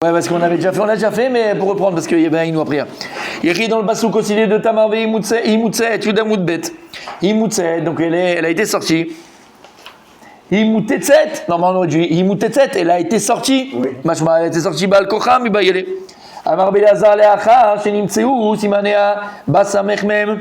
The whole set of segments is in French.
Ouais, parce qu'on avait déjà fait, on l'a déjà fait, mais pour reprendre, parce qu'il y avait une après. Il y a écrit dans le Passouk aussi de Tamar Imutset, Yudamoutbet. Imutset, donc elle a été sortie. Imutetset, normalement on aurait dit Imutetset, elle a été sortie. Oui. Machma, elle a été sortie, Baal Kocham, Ibayele. Amar Belazar Leachar, Shenimtseu, Simanea, Basamechmem.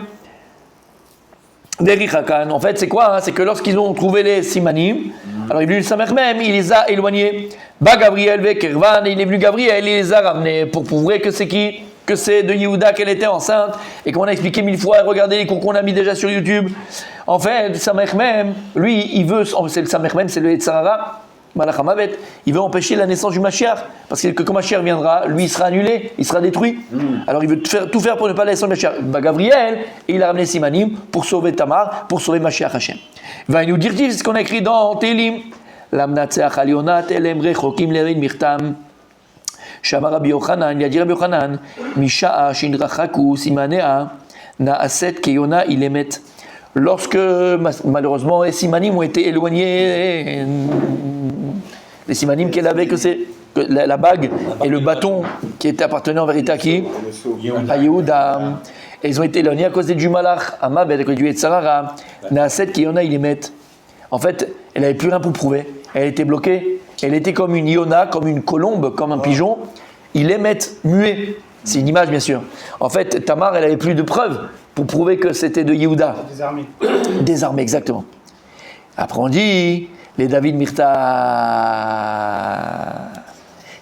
Derichakan. En fait, c'est quoi c'est que lorsqu'ils ont trouvé les simanim, alors il est venu le Samer même, il les a éloignés. Bah Gabriel Vekervan, il est venu Gabriel, il les a ramenés pour prouver que c'est qui que c'est de Yehuda qu'elle était enceinte, et qu'on a expliqué 1000 fois, regardez les cours qu'on a mis déjà sur YouTube. En fait, le Samer même, lui, il veut, c'est le Samer même, c'est le Etzarara, Malachamavet, il veut empêcher la naissance du Mashiach, parce que quand Mashiach viendra, lui il sera annulé, il sera détruit. Alors il veut tout faire pour ne pas laisser le Mashiach. Bah Gabriel, et il a ramené Simanim pour sauver Tamar, pour sauver Mashiach Hashem. Il va nous dire, c'est ce qu'on a écrit dans Télim. L'amnatseach alionat elem rechokim lerin mirtam. Shama Rabbi Yochanan, il a dit Rabbi Yochanan, Misha'a shinrachaku simanea na'aset keyona ilemet. Lorsque malheureusement les simanim ont été éloignés, les simanim qu'elle avait, que c'est la bague et le bâton qui était appartenait en vérité à qui? À Yehuda. Et ils ont été éloignés à cause des Jumalach, à Mabed, à cause du Yetzarara, Naaset Kiyona Ilemet. En fait, elle n'avait plus rien pour prouver. Elle était bloquée. Elle était comme une Iona, comme une colombe, comme un pigeon. Ilemet, muet. C'est une image, bien sûr. En fait, Tamar, elle n'avait plus de preuves pour prouver que c'était de Yehuda. Désarmé. Désarmé, exactement. Après, on dit les David Mirta.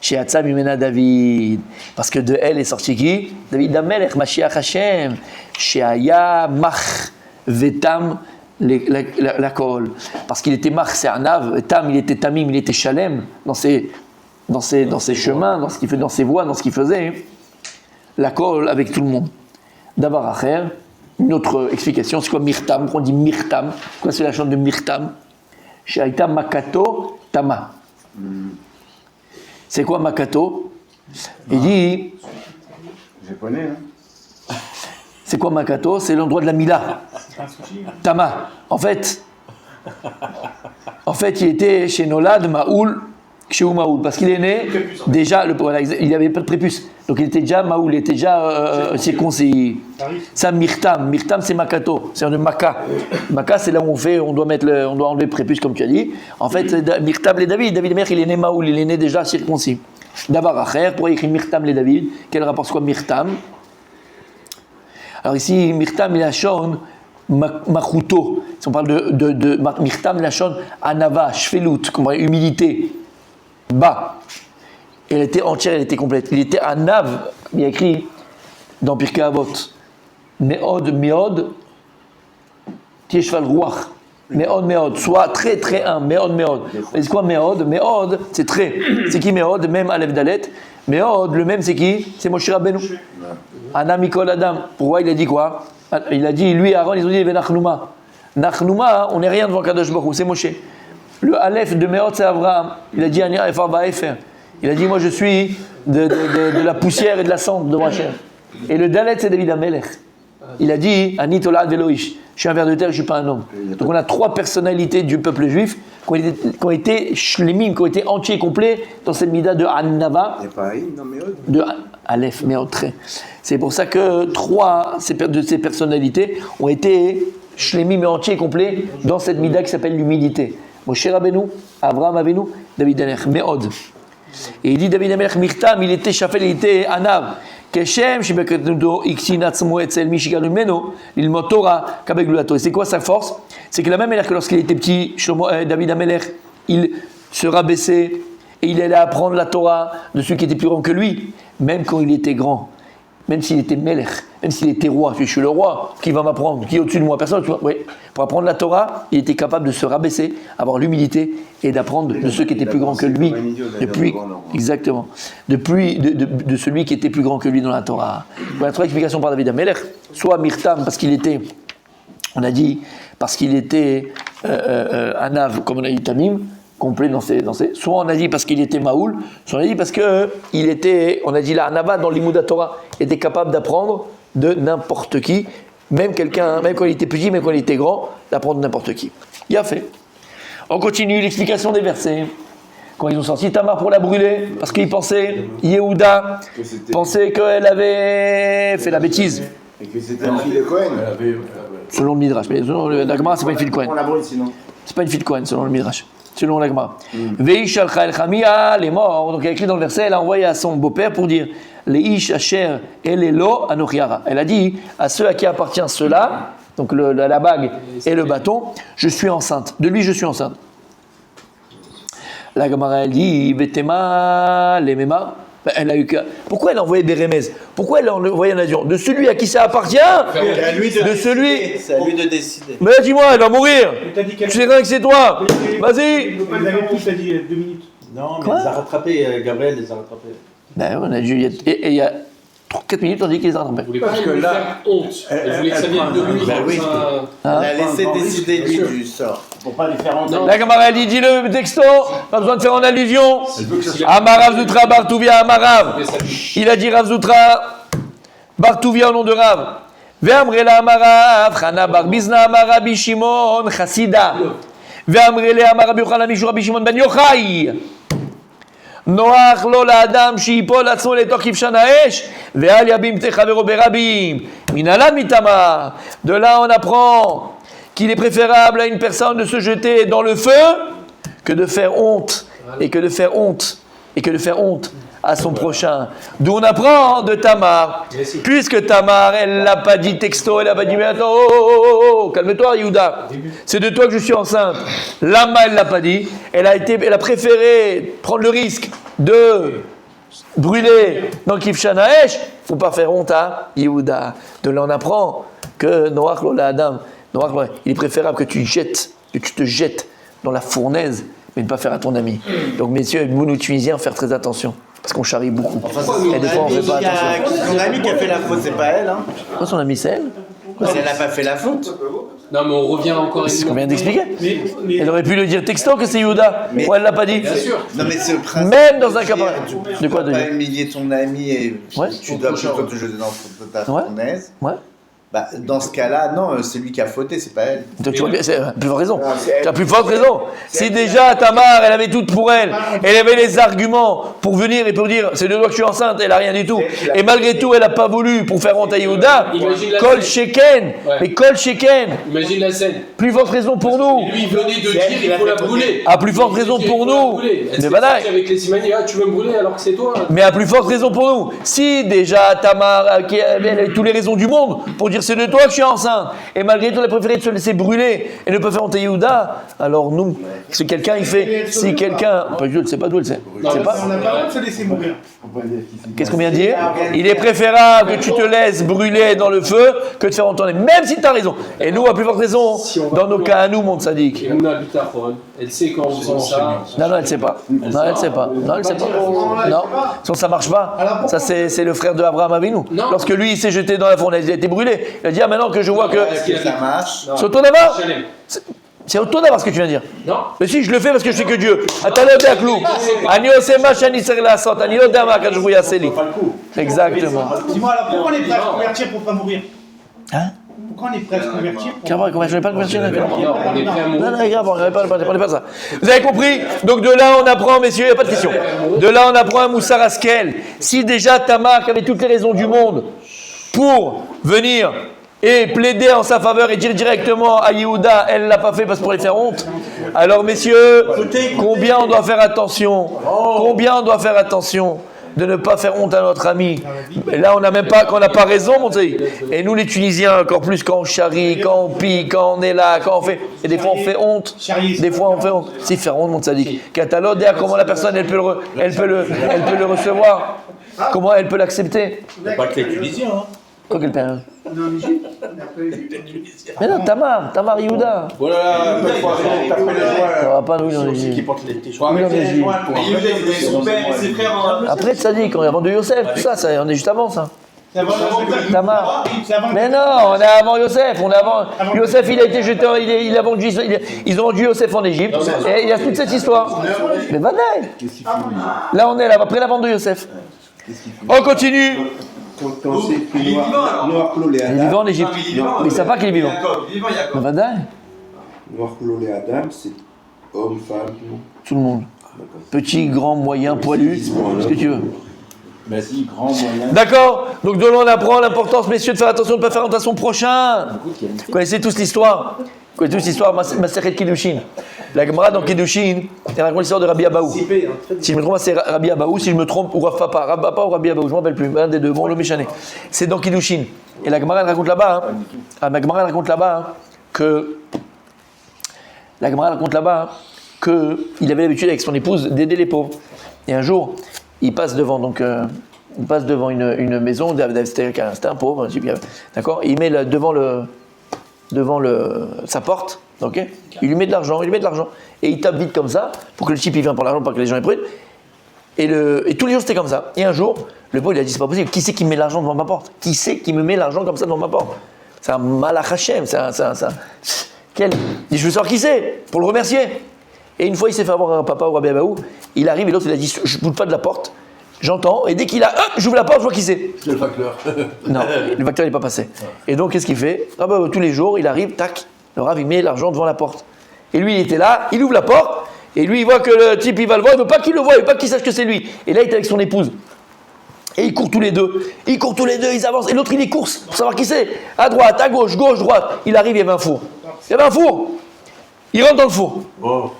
Chez Hatzam Imena David. Parce que de elle est sorti qui? David Amelech, Mashiach Hashem. Chez Aya Mach Vetam la kol. Parce qu'il était Mach, c'est un ave. Tam, il était Tamim, il était Shalem dans ses chemins, dans ce qu'il fait, dans ses voies, dans ce qu'il faisait. La kol avec tout le monde. D'abord Acher, une autre explication, c'est quoi Mirtam? Pourquoi on dit Mirtam? Quoi c'est la chanson de Mirtam? Chez Aïta Makato Tama. C'est quoi Makato? Il dit. Japonais, hein? C'est quoi Makato? C'est l'endroit de la Mila. Tama. En fait, il était chez Nolad Maoul, chez Maoul, parce qu'il est né déjà, il n'avait pas de prépuce. Donc il était déjà Maoul, il était déjà circoncis. Ça, Mirtam. Mirtam, c'est Makato. C'est un de Maka. Maka, c'est là où on doit enlever le prépuce, comme tu as dit. En fait, Mirtam les David. David Mer, il est né Maoul, il est né déjà circoncis. D'abord, Acher, pour écrire Mirtam les David, quel rapport c'est quoi Mirtam? Alors ici, Mirtam Lachon Machuto. Si on parle de Mirtam Lachon Anava, Shvelut, humilité, bas. Elle était entière, elle était complète. Il était un Anav, il y a écrit dans Pirkei Avot, Meod, Tieshval Ruach. Meod, soit très très humble, Meod. Et c'est quoi Meod? Meod, c'est très. C'est qui Meod? Même Aleph Dalet. Meod, le même c'est qui? C'est Moshe Rabbeinu. Anam Mikol Adam. Pourquoi il a dit quoi? Il a dit, lui, Aaron, ils ont dit Nachnouma. Nachnouma, on n'est rien devant Kadosh Baruch Hu, c'est Moshe. Le Aleph de Meod, c'est Abraham. Il a dit Ani Efar Ba'efer. Il a dit, moi je suis de la poussière et de la cendre de Hachem. Et le Dalet, c'est David Amelech. Il a dit, Ani Tolad Veloish. Je suis un ver de terre, je ne suis pas un homme. Donc on a 3 personnalités du peuple juif qui ont été shlemim, qui ont été entiers et complets dans cette mida de Annava. Il n'y a pas Aïn dans Méod? De Aleph, Méod, très. C'est pour ça que 3 de ces personnalités ont été shlemim et entiers et complets dans cette mida qui s'appelle l'humilité. Moshe Rabbeinu, Abraham Avinu, David Amelech, Méod. Et il dit David Amelech Mirtam, il était Shafel, il était Anav. Keshem, Shibekatudo, Ixinatzmo, Etzel, Michiganumeno, l'ilmot Torah, Kabegulato. Et c'est quoi sa force? C'est que la même manière que lorsqu'il était petit, David Amelech, il se rabaissait et il allait apprendre la Torah de ceux qui étaient plus grands que lui, même quand il était grand. Même s'il était Melech, même s'il était roi, je suis le roi, qui va m'apprendre? Qui est au-dessus de moi? Personne, tu vois? Oui. Pour apprendre la Torah, il était capable de se rabaisser, avoir l'humilité et d'apprendre de ceux qui étaient plus grands que lui. Exactement. De celui qui était plus grand que lui dans la Torah. Voilà 3 explications par David Amelech. Soit Mirtam, parce qu'il était, on a dit, parce qu'il était Anav, comme on a dit Tamim, complet dans ses. Soit on a dit parce qu'il était Maoul, soit on a dit parce qu'il était, on a dit la Anava dans l'Imoud Torah, était capable d'apprendre de n'importe qui, même quand il était petit, même quand il était grand, d'apprendre de n'importe qui. Il a fait. On continue l'explication des versets. Quand ils ont sorti Tamar pour la brûler, parce qu'ils pensaient, Yehuda pensait qu'elle avait fait la bêtise. Et que c'était une fille de Cohen. Selon le Midrash. Mais selon la Gemara, c'est pas une fille de Cohen. On la brûle sinon. C'est pas une fille de Cohen, selon le Midrash. Selon la Gemara. Veish al-Khael Chamia, elle est morte. Donc il y a écrit dans le verset, elle a envoyé à son beau-père pour dire les Ish Asher Elelo Anochiara. Elle a dit à ceux à qui appartient cela, donc la bague et le bâton, je suis enceinte. De lui, je suis enceinte. La Gemara, elle dit Betema Lemema. Elle a eu que... Pourquoi elle a envoyé des remèzes? Pourquoi elle a envoyé un avion? De celui à qui ça appartient? De celui. C'est à lui de décider. Mais dis-moi, elle va mourir. Tu sais rien que c'est toi. Vas-y. Vous avez tous, t'as dit 2 minutes. Non, mais Quoi? il les a rattrapés, Gabriel les a rattrapés. Ben, on a dit, il y a 4 minutes, on dit qu'ils ont Elle rattrapé. voulait pas Parce qu'il que lui là, faire honte. Elle voulait que ça vienne de lui. Ben oui. Ça- Il a laissé décider lui du sort. Pour pas les faire entrer. Non. La camarade dit, dis-le texto, pas besoin de faire en allusion. Amarav Zoutra Bartouvia Amarav. Il a dit Rav Zoutra Bartouvia au nom de Rav. Ve'amrela Amarav, Chana Bar Bizna Amarav Bishimon Chassida. Ve'amrele Amarav Yochanan Mishura Bishimon Ben Yochai. נוח לו לאדם שיפול עצמו לתוך כבשן האש ואל יבים תה חברו ברבים מנהלן מתמה. De là on apprend qu'il est préférable à une personne de se jeter dans le feu que de faire honte et que de faire honte et que de faire honte à son prochain. D'où on apprend de Tamar, puisque Tamar elle l'a pas dit texto, elle a pas dit mais attends, calme-toi Yehuda, c'est de toi que je suis enceinte. Lama elle l'a pas dit, elle a préféré prendre le risque de brûler dans Kivshan Haesh. Faut pas faire honte à Yehuda. De là on apprend que Noach Lola Adam, il est préférable que tu te jettes dans la fournaise, mais ne pas faire à ton ami. Donc messieurs, vous nous Tunisiens, faire très attention. Parce qu'on charrie beaucoup. Et des fois, on fait pas attention. Son ami qui a fait la faute, c'est pas elle. Hein. Pourquoi son ami, c'est elle? Parce qu'elle n'a pas fait la faute. Non, mais on revient encore C'est ce une qu'on vient d'expliquer. Mais Elle aurait pu le dire texto que c'est Yehuda. Pourquoi elle l'a pas dit? Bien sûr. Non, mais c'est le principe. Même dans un cas pareil. Tu De quoi peux de pas dire? humilier ton ami et Ouais. tu dois plutôt te jeter dans ta Ouais. fournaise. Ouais. Bah, dans ce cas-là, non, c'est lui qui a fauté, c'est pas elle. Donc tu vois bien, tu as plus forte raison. Tu as plus forte raison. Si déjà Tamar, elle avait tout pour elle, elle avait les arguments pour venir et pour dire c'est de toi que je suis enceinte, elle a rien du tout. Et malgré tout, elle n'a pas voulu pour faire honte à Yehuda. Imagine la Kol scène. Sheken. Ouais. Mais Kol Sheken. Imagine la scène. Plus forte raison pour nous. Et lui, il venait de dire il faut la brûler. À plus forte raison Il pour faut la nous. brûler. Elle Mais s'est voilà. sortie avec les Simani, ah tu veux me brûler alors que c'est toi. Mais à plus forte raison pour nous. Si déjà Tamar, elle avait toutes les raisons du monde pour dire c'est de toi que je suis enceinte, et malgré tout elle a préféré de se laisser brûler et ne pas faire honte à Yehuda, alors nous, si quelqu'un il fait, si quelqu'un, je ne sais pas d'où elle sait, Non, c'est mais pas. on n'a pas le droit de se laisser mourir. Qu'est-ce qu'on vient de dire? Il est préférable que tu te laisses brûler dans le feu que de faire entendre, même si tu as raison. Et nous, à plus forte raison, dans nos cas à nous, mon sadique. Et Mouna Bitachon, elle sait qu'en faisant ça. Non, elle sait pas. Non, elle sait pas. Non, elle sait pas. Non, sinon ça marche pas. Ça, c'est le frère de Abraham Avinu. Non. Lorsque lui, il s'est jeté dans la fournaise, il a été brûlé. Il a dit, ah, maintenant que je vois que... Est-ce que ça marche? C'est Otonavar. Shalem. C'est Otonavar ce que tu viens de dire. Non. Mais si, je le fais parce que je sais que Dieu. Atalodéaklou. Ani osema shani ser la sot. Ani odama kadjou yaseli. Pas le coup. Exactement. Dis-moi alors, pourquoi on est prêt à se convertir pour pas mourir? Hein? Pourquoi on est prêt à se convertir pour... Comment je vais pas convertir Non, on est prêt à mourir. Non, regarde, on n'est pas ça. Vous avez compris? Donc de là, on apprend, messieurs, il n'y a pas de question. De là, on apprend un Moussar Askel. Si déjà Tamar, qui avait toutes les raisons du monde pour venir et plaider en sa faveur et dire directement à Yehuda, elle ne l'a pas fait parce que pour les faire honte. Alors, messieurs, combien on doit faire attention? Combien on doit faire attention de ne pas faire honte à notre ami. Et là, on n'a même pas, quand on n'a pas raison, mon Dieu. Et nous, les Tunisiens, encore plus quand on charrie, quand on pique, quand on est là, quand on fait. Et des fois, on fait honte. Des fois, on fait honte. Si, faire honte, mon sadique. Catalogue, derrière, comment la personne, elle peut le recevoir. Comment elle peut l'accepter. Pas que les Tunisiens, hein. Quoi qu'elle perd. Non, mais juste. Mais non, Tamar Yehuda. Voilà, Ça va pas, nous, dans les qui Égypte. portent les t-shirts. Oui, dans les Égypte. Son père et ses frères en Après, sadique, on est avant de Yosef, tout ça, on est juste avant ça. C'est avant Tamar. C'est avant Mais non, on est avant Yosef. On est avant. Yosef, il a été jeté, ils ont vendu Yosef en Égypte. Et il y a toute cette histoire. Mais Vadaï. Là, on est là, après la vente de Yosef. On continue. Quand c'est écrit Noir Clos les Il est Adam, vivant en Égypte. Mais ils ne savent pas qu'il est vivant. Vivant, Mais Vadaï. Noir Clos les Adam, c'est homme, femme, Tout le monde. Petit, grand, moyen, poilu, ce que tu veux. Vas-y, grand, moyen. D'accord. Donc de là on apprend l'importance, messieurs, de faire attention de ne pas faire honte à son prochain. Vous connaissez tous l'histoire. Vous connaissez tous l'histoire, Masechet Kiddushin. La Gemara dans Kiddushin, elle raconte l'histoire de Rabbi Abaou. Si je me trompe, c'est Rabbi Abaou. Si je me trompe, ou Rav Papa. Rabbi Papa ou Rabbi Abaou, je ne me rappelle plus. Un des deux, bon, le méchané. C'est dans Kiddushin. Et la Gemara, elle raconte là-bas, la Gemara, elle raconte là-bas, que... La Gemara, elle raconte là-bas, qu'il avait l'habitude avec son épouse d'aider les pauvres. Et un jour, il passe devant, une maison, c'était un pauvre, d'accord. Il met devant sa porte, ok. Il lui met de l'argent, et il tape vite comme ça pour que le type il vienne pour l'argent, pour que les gens les prennent. Et tous les jours c'était comme ça. Et un jour, le pauvre il a dit c'est pas possible. Qui c'est qui met l'argent devant ma porte? Qui c'est qui me met l'argent comme ça devant ma porte? C'est un malach Hashem, il dit je veux savoir qui c'est pour le remercier. Et une fois il s'est fait avoir un papa ou Rabbi Abaou, il arrive et l'autre il a dit je bouge pas de la porte. J'entends, et dès qu'il a, j'ouvre la porte, je vois qui c'est. C'est le facteur. Non, le facteur n'est pas passé. Et donc, qu'est-ce qu'il fait? Tous les jours, il arrive, tac, le Rav, il met l'argent devant la porte. Et lui, il était là, il ouvre la porte, et lui, il voit que le type, il va le voir, il ne veut pas qu'il le voie, il ne veut pas qu'il sache que c'est lui. Et là, il est avec son épouse. Et ils courent tous les deux, ils avancent, et l'autre, il les course pour savoir qui c'est. À droite, à gauche, droite. Il arrive, il y avait un four. Il rentre dans le four. Oh.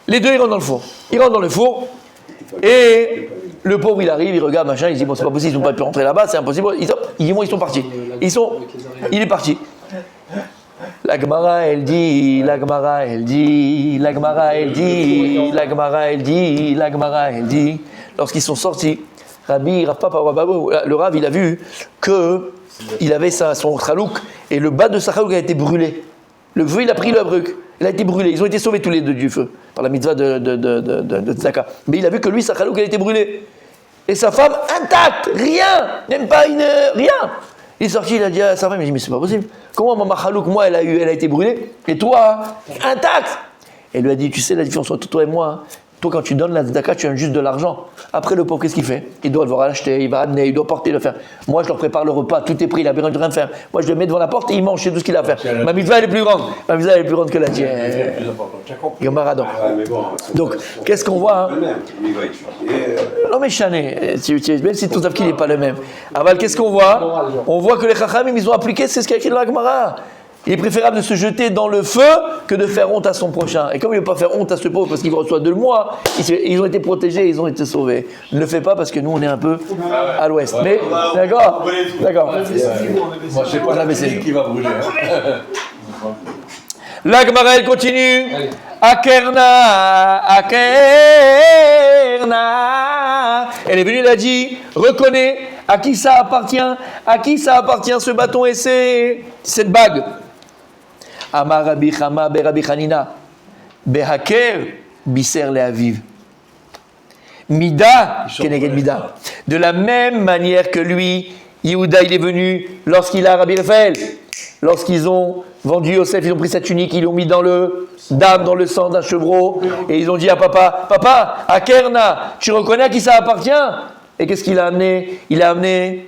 Les deux, ils rentrent dans le four. Ils rentrent dans le four, et le pauvre, il arrive, il regarde, machin, il dit, bon, c'est pas possible, ils n'ont pas pu rentrer là-bas, c'est impossible. Il dit, bon, ils sont partis. Il est parti. La Gemara, elle dit, lorsqu'ils sont sortis, le Rav, il a vu qu'il avait son chalouk, et le bas de sa chalouk a été brûlé. Le feu, il a pris le bruc. Il a été brûlé. Ils ont été sauvés tous les deux du feu, par la mitzvah de Tzaka. Mais il a vu que lui, sa chalouk, elle a été brûlée. Et sa femme, intacte, rien, même pas rien. Il est sorti, il a dit à sa femme, il dit, mais c'est pas possible. Comment ma chalouk, moi, elle a été brûlée, et toi, intacte. Et elle lui a dit, tu sais la différence entre toi et moi, hein. Toi, quand tu donnes la tzedaka, tu donnes juste de l'argent. Après, le pauvre, qu'est-ce qu'il fait? Il doit devoir l'acheter, il va amener, il doit porter, il doit faire. Moi, je leur prépare le repas, tout est pris, il a besoin de rien faire. Moi, je le mets devant la porte et il mange, c'est tout ce qu'il a à faire. Ma mitzvah, elle est plus grande. Ma mitzvah, elle est plus grande que la tienne. Yomaradon. Donc, qu'est-ce qu'on voit, hein? Non, mais chané, même si ton tafki n'est pas le même. Aval, qu'est-ce qu'on voit? On voit que les chachamim, ils ont appliqué, c'est ce qu'il y a écrit dans la Gemara. Il est préférable de se jeter dans le feu que de faire honte à son prochain. Et comme il ne veut pas faire honte à ce pauvre parce qu'il reçoit de moi, ils ont été protégés, ils ont été sauvés. Ne le fais pas parce que nous, on est un peu à l'ouest. Mais, d'accord. Moi, je sais pas la musique qui va brûler. Hein. La Gemara, elle continue. Akerna. Elle est venue, elle a dit, reconnais à qui ça appartient ce bâton et cette bague. Amar Rabbi Chama Rabbi Hanina Behaker Biser Leaviv. Mida Keneged Mida. De la même manière que lui, Yehuda, il est venu lorsqu'il a Rabbi Raphaël. Lorsqu'ils ont vendu Yosef, ils ont pris sa tunique, ils l'ont mis dans le dame, dans le sang d'un chevreau, et ils ont dit à papa, Akerna, tu reconnais à qui ça appartient? Et qu'est-ce qu'il a amené? Il a amené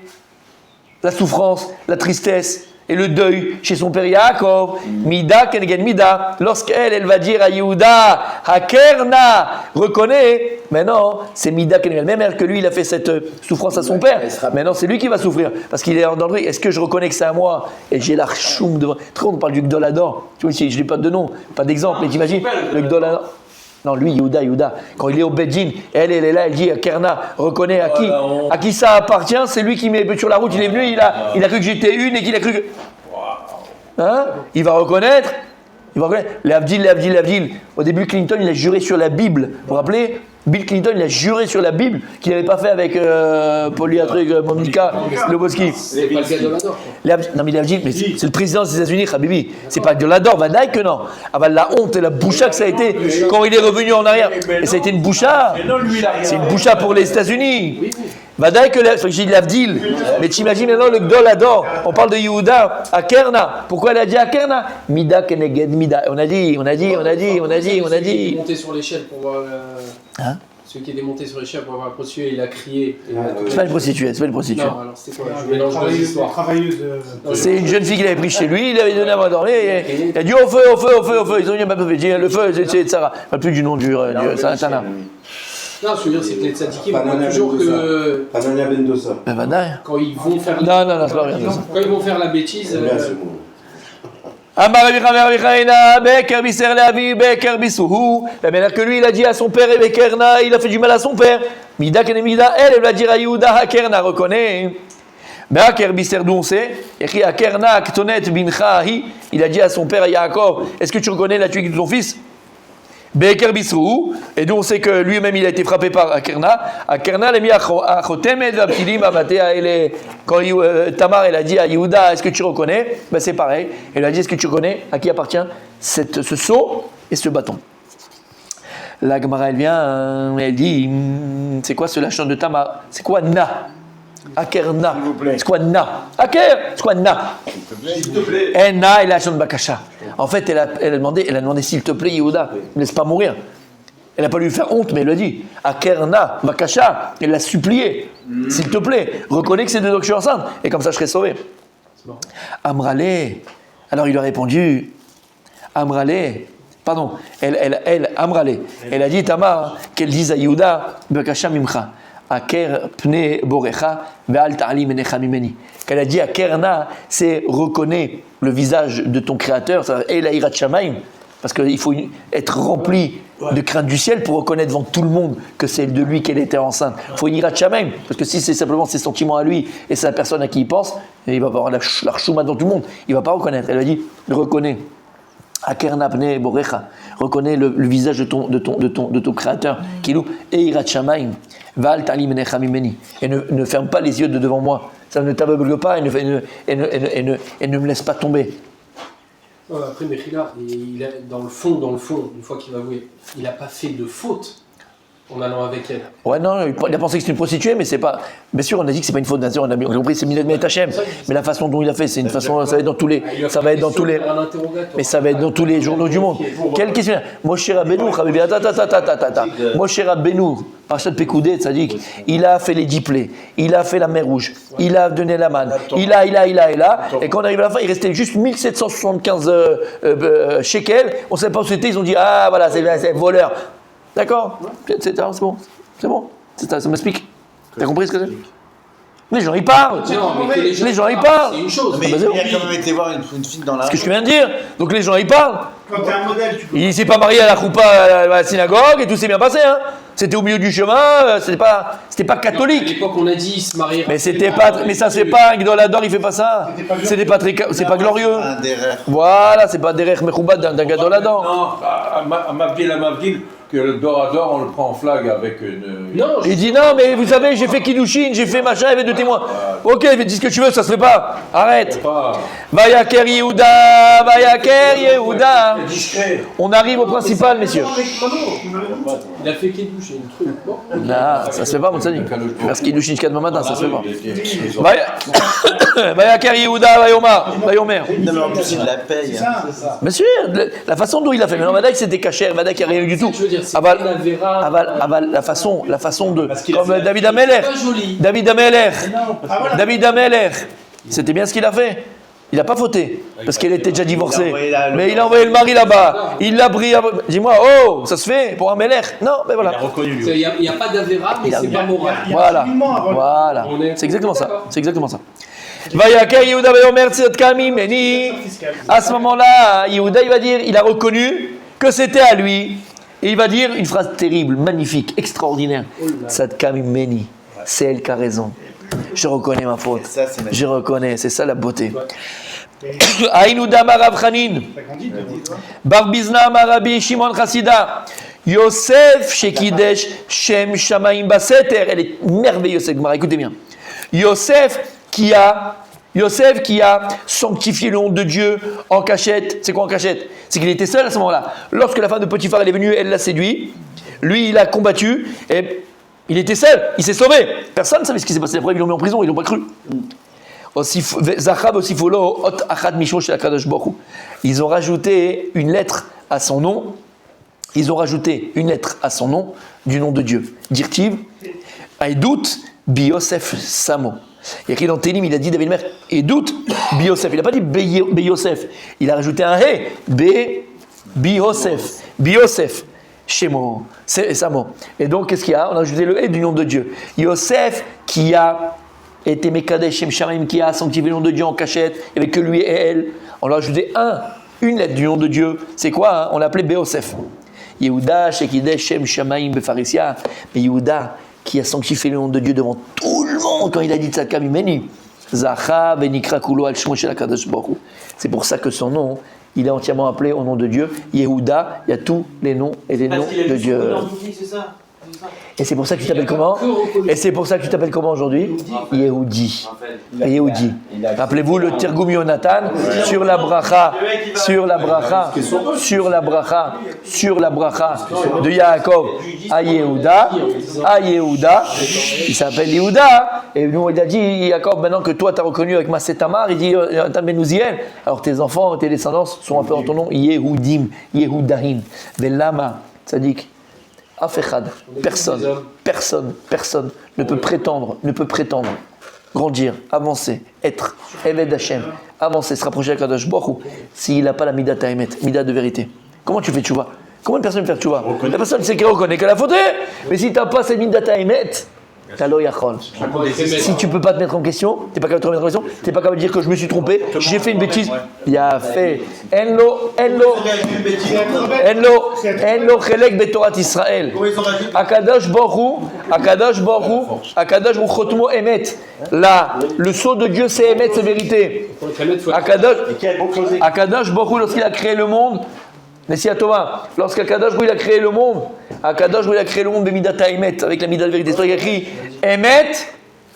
la souffrance, la tristesse et le deuil chez son père Yaakov. Mida kenegen mida. Lorsqu'elle va dire à Yehuda, Hakerna, reconnais. Maintenant, c'est Mida kenegen. Même elle que lui, il a fait cette souffrance à son père. Maintenant, c'est lui qui va souffrir parce qu'il est en danger. Est-ce que je reconnais que c'est à moi? Et j'ai l'archoum devant. Très on parle du Gdolador. Tu vois ici, je n'ai pas de nom, pas d'exemple. Mais t'imagines le Gdolador. Non, lui, Yehuda, quand il est au Bedjin, elle est là, elle dit, Kerna, reconnais à qui ça appartient, c'est lui qui met sur la route, il est venu, il a cru que j'étais une et qu'il a cru que... Hein? Il va reconnaître. L'Avdil. Au début, Clinton, il a juré sur la Bible. Vous vous rappelez? Bill Clinton, il a juré sur la Bible qu'il n'avait pas fait avec Monica Lewinsky. C'est pas le gars de l'adore. Non, mais l'Avdil, mais c'est le président des États-Unis, Habibi. C'est pas de l'adore, Vadaï que non. La honte et la boucha que ça a été quand il est revenu en arrière. Et ça a été une boucha. C'est une boucha pour les États-Unis. Vadaï que j'ai dit l'Avdil. Mais t'imagines maintenant le Gdol adore. On parle de Yehuda à Kerna. Pourquoi elle a dit à Kerna? Mida keneged mida. On a dit. Monter sur l'échelle pour voir. Hein? Celui qui est démonté sur l'échelle pour avoir la prostituée, il a crié. Et C'est pas une prostituée, c'est pas une prostituée. Non, alors c'était quoi? Je mélange deux histoires. Travailleuse. C'est une jeune fille qu'il avait pris chez lui, il avait donné à main dormir, il a dit au feu, au feu, au feu, au feu. Ils ont dit, le feu, c'est Sarah. Pas plus du nom du Santana. Non, ce que je veux dire, c'est que les tzadikim voient toujours que. Panania Mendoza. Ben, Vadaï. Quand ils vont faire. Non, c'est pas rien. Quand ils vont faire la bêtise. Amar Rabbi Chama Bechaina, Beker Biser Leavi, Beker Bisuhu. La manière que lui, il a dit à son père, et Bekerna, il a fait du mal à son père. Mida Kenemida, elle va dire à Yehuda, Hakerna, reconnaît. Beker Biser, d'où on sait. Écrit Hakerna, Ktonet, Binchahi. Il a dit à son père, Yaakov, est-ce que tu reconnais la tuerie de ton fils? Beker Bisrou, et d'où on sait que lui-même il a été frappé par Akerna. Akerna l'a mis à Chotemet, Vaptilim, Amatea, quand Tamar elle a dit à Yehuda, est-ce que tu reconnais? Ben c'est pareil. Elle a dit, est-ce que tu reconnais à qui appartient ce seau et ce bâton? La Gemara elle vient, elle dit, c'est quoi ce lâchon de Tamar? C'est quoi Na? Akerna. C'est quoi Na? Aker, c'est quoi Na? S'il te plaît. Na et lâchon de Bakasha. En fait, elle a demandé s'il te plaît, Yehuda, ne laisse pas mourir. Elle n'a pas lui faire honte, mais elle a dit Akerna, Bakasha, elle l'a supplié. S'il te plaît, reconnais que c'est de que je suis enceinte, et comme ça je serai sauvé. Amrale, alors il lui a répondu Amrale, pardon, Amrale, elle a dit Tamar qu'elle dise à Yehuda Bakasha mimcha. Aker pne borecha ve'al ta'ali menecha mimeni. Qu'elle a dit Akerna, c'est reconnais le visage de ton créateur, et la hirat shamaim, parce qu'il faut être rempli de crainte du ciel pour reconnaître devant tout le monde que c'est de lui qu'elle était enceinte. Il faut une hirat shamaim, parce que si c'est simplement ses sentiments à lui et c'est la personne à qui il pense, il va avoir la chouma dans tout le monde, il ne va pas reconnaître. Elle a dit reconnais. Akerna pne borecha, reconnais le visage de ton créateur, Kilou, et hirat shamaim. Val tali menecha mimeni, et ne ferme pas les yeux de devant moi. Ça ne t'aveugle pas et ne me laisse pas tomber. Après, Mechila, dans le fond, une fois qu'il va avouer, il n'a pas fait de faute en allant avec elle. Ouais, non, il a pensé que c'était une prostituée, mais c'est pas. Bien sûr, on a dit que c'est pas une faute, bien sûr, on a compris, c'est Minet Metachem. Mais la façon dont il a fait, c'est une façon, ça va être dans tous les. Ça va être dans tous les. Mais ça va être dans tous les journaux du monde. Quelle question? Moshe Rabbeinu, Moshe Rabbeinu, Parashat Pekudei, Tzadik, il a fait les 10 plaies, il a fait la mer rouge, il a donné la manne, il a, et quand on arrive à la fin, il restait juste 1775 shekels, on ne savait pas où c'était, ils ont dit, ah voilà, c'est voleur. D'accord? C'est bon. Ça m'explique. T'as compris ce que c'est? Les gens, ils parlent. Les gens, ils parlent. C'est une chose. Mais il a quand même été voir une fille dans la. C'est ce que je viens de dire. Donc les gens, ils parlent. Quand t'es un modèle, tu peux. Il s'est pas marié à la choupa à la synagogue et tout s'est bien passé. Hein. C'était au milieu du chemin. C'était pas catholique. À l'époque, on a dit il se mariera. Mais c'était pas. Mais ça c'est pas. Gdolador, il fait pas ça. C'est pas glorieux. Un derrière. Voilà, c'est pas derrière Mechoubat d'un Gdolador. Non, à Mavdil, que le Dorador, on le prend en flag avec une. Non, Il dit non, mais vous savez, j'ai fait Kiddushin, j'ai fait machin, il y avait 2 témoins. Ok, mais dis ce que tu veux, ça se fait pas. Arrête. Vayaker Yehuda, Discret. On arrive au principal, messieurs. il a fait Kiddush, une truc. Bon. Non, ça se fait pas, mon sadi. Parce qu'il Kiddushin jusqu'à demain matin, ça se fait pas. Vayaker Yehuda, Vayomer. Non, mais en plus, il la paye. C'est ça. Monsieur, la façon dont il a fait, mais non, Vadak c'était caché, Vadak il n'y a rien eu du tout. Je veux dire, c'est Aval, pas une Avera. la façon de. qu'il a Comme fait- David Ameller. C'est pas joli. David Ameller. C'était bien ce qu'il a fait. Il n'a pas fauté, parce qu'elle était déjà divorcée. Mais il a envoyé le mari là-bas. Il l'a pris. Dis-moi, oh, ça se fait pour un Meller? Non, mais voilà. Il n'y a pas d'Avera, mais c'est pas moral. Voilà. Voilà. C'est exactement ça. C'est exactement ça. Vayaker Yehuda Vayomer Tzedkami Meni. À ce moment-là, Yehuda, il va dire, il a reconnu que c'était à lui. Et il va dire une phrase terrible, magnifique, extraordinaire. Tzedkami Meni. C'est elle qui a raison. Je reconnais ma faute. Ça, c'est magnifique. Je reconnais, c'est ça la beauté. Aïnouda Marav Chanin. T'as grandi, t'as dit, toi. Barbizna Marabi Shimon Chassida. Yosef Shekidesh Shem Shamaim Baseter. Elle est merveilleuse cette Gemara, écoutez bien. Yosef qui a sanctifié le nom de Dieu en cachette. C'est quoi en cachette? C'est qu'il était seul à ce moment-là. Lorsque la femme de Potiphar elle est venue, elle l'a séduit. Lui, il a combattu et il était seul. Il s'est sauvé. Personne ne savait ce qui s'est passé. Après, ils l'ont mis en prison. Ils l'ont pas cru. Ils ont rajouté une lettre à son nom ils ont rajouté une lettre à son nom, du nom de Dieu. Dirtiv, Aïdout, Biosef Samo. Il y a écrit dans Télim, il a dit David Mer, Aïdout, Biosef. Il n'a pas dit Biosef. Il a rajouté un He, Biosef. Biosef. Shemo, Samo. Et donc, qu'est-ce qu'il y a? On a ajouté le He du nom de Dieu. Yosef, qui a été Mekadesh Shem Shamaim, qui a sanctifié le nom de Dieu en cachette, il n'y avait que lui et elle. On l'a ajouté une lettre du nom de Dieu. C'est quoi hein? On l'a appelé Beosef. Yehuda, Shekidesh Shem Shamaim Befarisia. Mais Yehuda, qui a sanctifié le nom de Dieu devant tout le monde quand il a dit Tzadka Mimeni. Zacha Benikra Kulo Al Shmo Shel HaKadosh Baruch Hu. C'est pour ça que son nom, il est entièrement appelé au nom de Dieu. Yehuda, il y a tous les noms et les noms de Dieu. C'est ça. Et c'est pour ça que tu t'appelles comment? Et c'est pour ça que tu t'appelles comment aujourd'hui? Yehudi. Yehudi. Rappelez-vous le Tirgum Yonatan sur la bracha de Yaakov à Yehuda. Il s'appelle Yehuda. Et nous, il a dit, Yaakov, maintenant que toi tu as reconnu avec Massé Tamar, il dit, alors tes enfants, tes descendants sont appelés en ton nom Yehudim, Yehudahin. Velama, Tzadik. Afechad, personne ne peut prétendre grandir, avancer, être Eved Hashem, avancer, se rapprocher de Kadosh Baruch Hu, s'il n'a pas la Midat Haemet, Midat de vérité. Comment tu fais tchouva? Comment une personne peut faire tchouva? La personne c'est qui reconnaît qu'elle a fauté, mais si tu n'as pas cette Midat Haemet, t'as lo yachol. Si tu ne peux pas te mettre en question, tu n'es pas capable de te remettre en question, tu n'es pas capable de dire que je me suis trompé, j'ai fait une bêtise, il a fait Enlo Chelek Betorat Israël. Akadosh Baruch Hu Chotmo Emet. Là, le sceau de Dieu c'est Emet, c'est vérité. Akadosh Baruch Hu, lorsqu'il a créé le monde, Nessia Thomas, lorsqu'Akadosh Baruch Hu il a créé le monde, Akadosh Baruch Hu il a créé le monde de Midat Haemet, avec la Midat de vérité. Il a écrit Emet,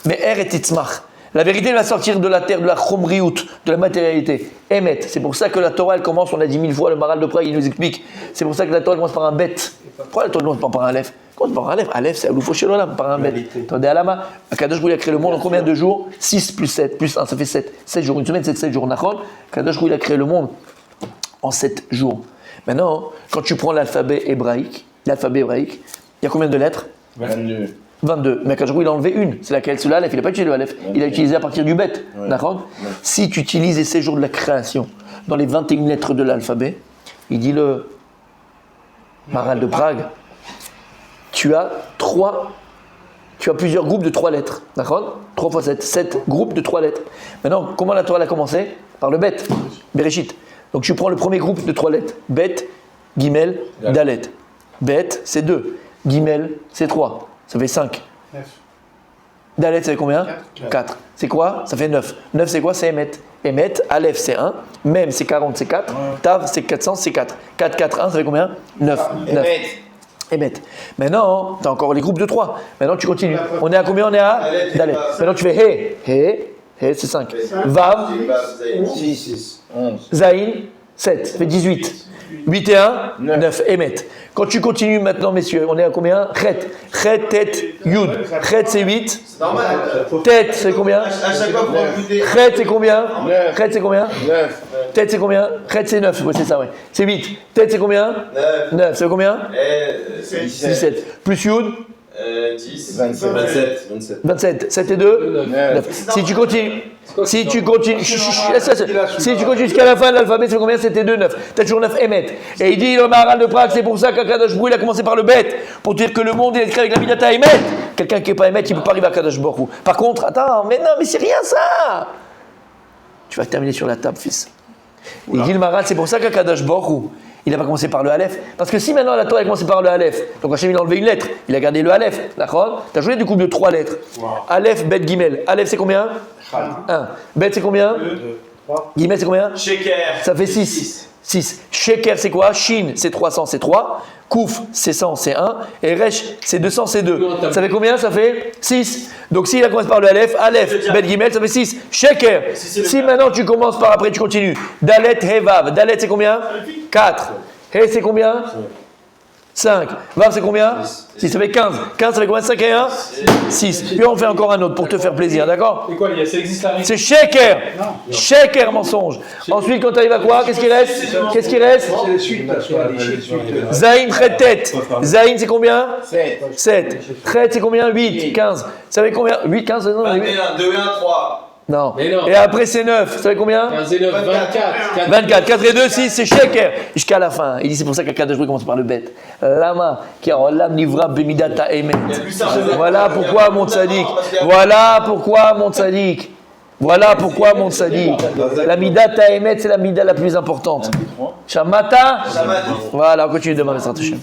mais Er et Titzmach. La vérité elle va sortir de la terre, de la chomriout, de la matérialité. Emet. C'est pour ça que la Torah elle commence, on l'a dit 1000 fois, le Maral de Prague il nous explique. C'est pour ça que la Torah elle commence par un bet. Pourquoi la Torah commence par un Aleph? Commence par un Aleph. Aleph c'est Aloufo Shelolam, par un bet. Attendez, Alama, Akadosh Baruch Hu il a créé le monde en combien de jours? 6 plus 7 plus 1, ça fait 7. 7 jours, une semaine c'est 7 jours. Nachon, Akadosh Baruch Hu il a créé le monde en 7 jours. Maintenant, quand tu prends l'alphabet hébraïque, il y a combien de lettres? 22. Mais Akadosh Baruch Hu il a enlevé une. C'est laquelle? C'est l'Aleph. Il n'a pas utilisé le Aleph. Il a utilisé à partir du Bet. D'accord? Si tu utilises les 7 jours de la création dans les 21 lettres de l'alphabet, il dit le Maral de Prague, tu as plusieurs groupes de 3 lettres. D'accord? 3 fois 7. 7 groupes de 3 lettres. Maintenant, comment la Torah a commencé? Par le Bet. Bereshit. Donc tu prends le premier groupe de 3 lettres. Bet, Gimel, Dalet. Bet, c'est 2. Gimel, c'est 3. Ça fait 5. 9. Dalet, ça fait combien? 4. C'est quoi? Ça fait 9. 9, c'est quoi? C'est Emet. Emet, Aleph, c'est 1. Mem, c'est 40, c'est 4. Tav, c'est 400, c'est 4. 4, 4, 1, ça fait combien? 9. Emet. Maintenant, tu as encore les groupes de 3. Maintenant, tu continues. On est à combien? On est à Dalet. Maintenant, tu fais He, c'est 5. Vav, 6, 11. Zaïn, 7. Ça fait 18. 8 et 1, 9. Emet. Quand tu continues maintenant, messieurs, on est à combien? Chet. Chet, Tet, Yud. Chet, c'est 8. C'est normal. Tet, c'est combien? À chaque fois, pour ajouter. Chet, c'est combien? Chet, c'est combien? 9. Tet, c'est combien? Chet, c'est 9. Ouais, c'est ça, ouais. C'est 8. Tet, c'est combien? 9. C'est combien? 17. Plus Yud? 10. 27. 7 et 2? 9. Si tu continues jusqu'à la fin de l'alphabet, c'est combien? 7 et 2, 9. T'as toujours 9 Emet. Et il dit, le Maharal de Prague, c'est pour ça qu'Akadosh Baruch Hu, il a commencé par le Bet, pour dire que le monde est créé avec la Midata Emet. Quelqu'un qui n'est pas Emet, il ne peut pas arriver à Akadosh Baruch Hu. Par contre, attends, mais non, mais c'est rien ça. Tu vas terminer sur la table, fils. Il dit, le Maharal, c'est pour ça qu'Akadosh Baruch Hu, il n'a pas commencé par le Aleph. Parce que si maintenant la Torah a commencé par le Aleph, donc Hachem il a enlevé une lettre, il a gardé le Aleph, d'accord? Tu as joué du coup de 3 lettres. Aleph, Bet, Gimel. Aleph c'est combien? 1. Bet c'est combien? 2. 3. Gimel c'est combien? Sheker. Ça fait 6. 6. Sheker c'est quoi? Shin c'est 300, c'est 3. Kouf c'est 100, c'est 1. Et Resh c'est 200, c'est 2. Ça fait combien? Ça fait 6. Donc s'il a commencé par le Aleph, Bet, Gimel, ça fait 6. Sheker. Si maintenant tu commences par après, tu continues. Dalet, He, Vav. Dalet c'est combien? 4. He c'est combien? 5. Vav, c'est combien? 6, ça fait 15. 15, ça fait combien? 5 et 1? 6. Puis on fait encore un autre pour te faire plaisir, d'accord? Et quoi, ça existe la règle? C'est sheker. Sheker, mensonge. Ensuite, quand tu arrives à quoi? Qu'est-ce qui reste? Qu'est-ce qui reste? C'est les suites, là, sur les suites. Zaïn, trait tête. Zaïn, c'est combien? 7. 7. Trait, c'est combien? 8. 15. Ça fait combien? 8, 15, non, 8. 21, 2 et 1, 3. Non. Mais non. Et après, c'est 9. Ça fait combien? 15 et 9, 24. 24. 4 et 2, 6, c'est sheker. Jusqu'à la fin. Il dit, c'est pour ça qu'à de commence par le bête. Lama, qui a l'âme livra bemidata emet. Voilà pourquoi mon tzaddik. Voilà pourquoi mon tzaddik. Voilà pourquoi mon tzaddik. La midata emet, c'est la mida la plus importante. Shamata. Voilà, on continue demain, Mesrat Hashem.